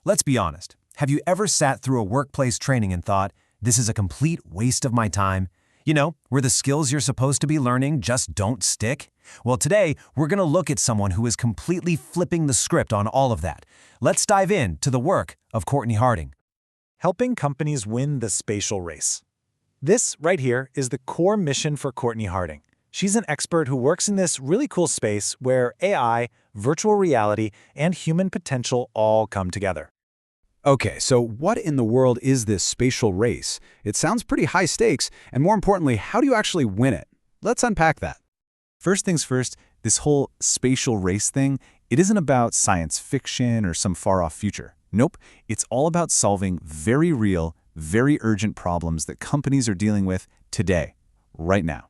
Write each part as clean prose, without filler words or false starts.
Let's be honest. Have you ever sat through a workplace training and thought, this is a complete waste of my time? You know, where the skills you're supposed to be learning just don't stick? Well, today, we're going to look at someone who is completely flipping the script on all of that. Let's dive in to the work of Cortney Harding. Helping companies win the spatial race. This right here is the core mission for Cortney Harding. She's an expert who works in this really cool space where AI, virtual reality, and human potential all come together. Okay, so what in the world is this spatial race? It sounds pretty high stakes, and more importantly, how do you actually win it? Let's unpack that. First things first, this whole spatial race thing, it isn't about science fiction or some far-off future. Nope, it's all about solving very real, very urgent problems that companies are dealing with today, right now.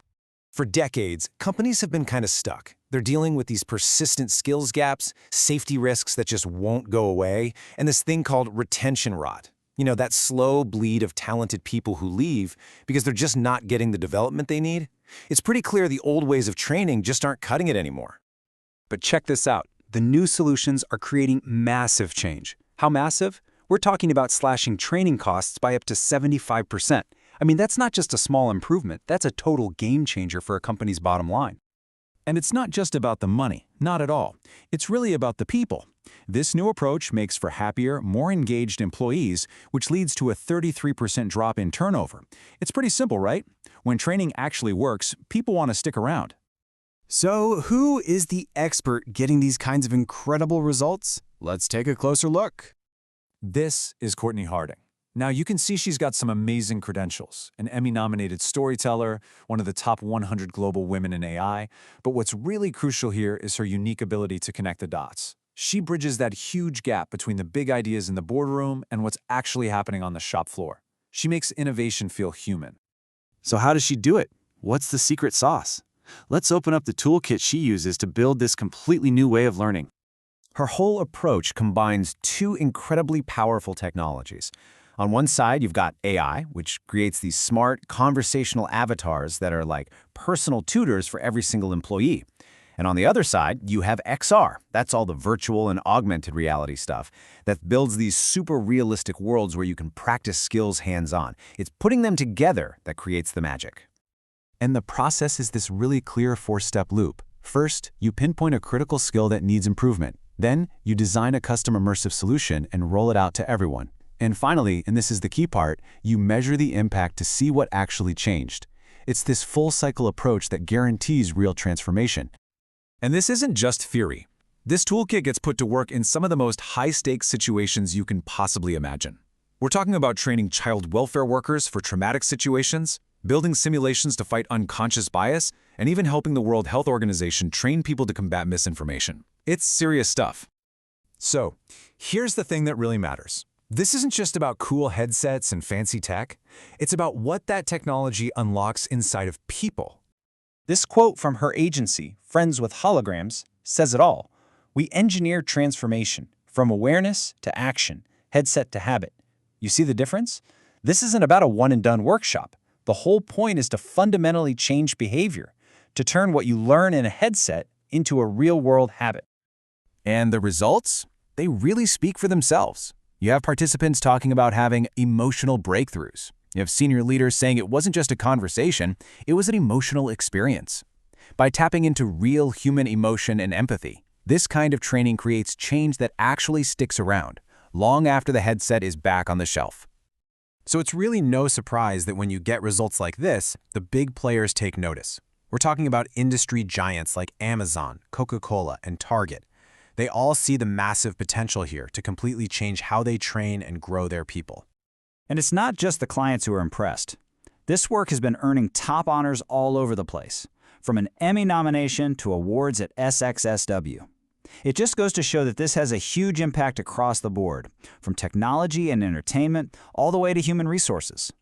For decades, companies have been kind of stuck. They're dealing with these persistent skills gaps, safety risks that just won't go away, and this thing called retention rot. You know, that slow bleed of talented people who leave because they're just not getting the development they need. It's pretty clear the old ways of training just aren't cutting it anymore. But check this out. The new solutions are creating massive change. How massive? We're talking about slashing training costs by up to 75%. I mean, that's not just a small improvement, that's a total game changer for a company's bottom line. And it's not just about the money, not at all. It's really about the people. This new approach makes for happier, more engaged employees, which leads to a 33% drop in turnover. It's pretty simple, right? When training actually works, people want to stick around. So, who is the expert getting these kinds of incredible results? Let's take a closer look. This is Cortney Harding. Now, you can see she's got some amazing credentials, an Emmy-nominated storyteller, one of the top 100 global women in AI, but what's really crucial here is her unique ability to connect the dots. She bridges that huge gap between the big ideas in the boardroom and what's actually happening on the shop floor. She makes innovation feel human. So how does she do it? What's the secret sauce? Let's open up the toolkit she uses to build this completely new way of learning. Her whole approach combines two incredibly powerful technologies. On one side, you've got AI, which creates these smart, conversational avatars that are like personal tutors for every single employee. And on the other side, you have XR. That's all the virtual and augmented reality stuff that builds these super realistic worlds where you can practice skills hands-on. It's putting them together that creates the magic. And the process is this really clear four-step loop. First, you pinpoint a critical skill that needs improvement. Then, you design a custom immersive solution and roll it out to everyone. And finally, and this is the key part, you measure the impact to see what actually changed. It's this full-cycle approach that guarantees real transformation. And this isn't just theory. This toolkit gets put to work in some of the most high-stakes situations you can possibly imagine. We're talking about training child welfare workers for traumatic situations, building simulations to fight unconscious bias, and even helping the World Health Organization train people to combat misinformation. It's serious stuff. So, here's the thing that really matters. This isn't just about cool headsets and fancy tech. It's about what that technology unlocks inside of people. This quote from her agency, Friends with Holograms, says it all. We engineer transformation, from awareness to action, headset to habit. You see the difference? This isn't about a one-and-done workshop. The whole point is to fundamentally change behavior, to turn what you learn in a headset into a real-world habit. And the results? They really speak for themselves. You have participants talking about having emotional breakthroughs. You have senior leaders saying it wasn't just a conversation, it was an emotional experience. By tapping into real human emotion and empathy, this kind of training creates change that actually sticks around, long after the headset is back on the shelf. So it's really no surprise that when you get results like this, the big players take notice. We're talking about industry giants like Amazon, Coca-Cola, and Target. They all see the massive potential here to completely change how they train and grow their people. And it's not just the clients who are impressed. This work has been earning top honors all over the place, from an Emmy nomination to awards at SXSW. It just goes to show that this has a huge impact across the board, from technology and entertainment all the way to human resources.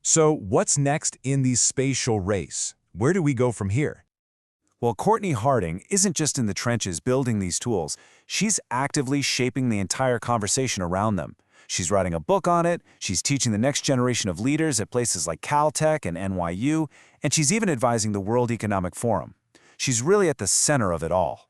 So, what's next in the spatial race? Where do we go from here? Well, Cortney Harding isn't just in the trenches building these tools. She's actively shaping the entire conversation around them. She's writing a book on it, she's teaching the next generation of leaders at places like Caltech and NYU, and she's even advising the World Economic Forum. She's really at the center of it all.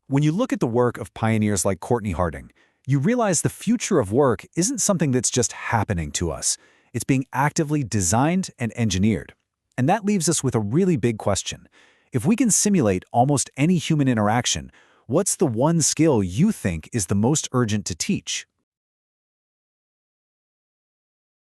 When you look at the work of pioneers like Cortney Harding, you realize the future of work isn't something that's just happening to us. It's being actively designed and engineered. And that leaves us with a really big question. If we can simulate almost any human interaction, what's the one skill you think is the most urgent to teach?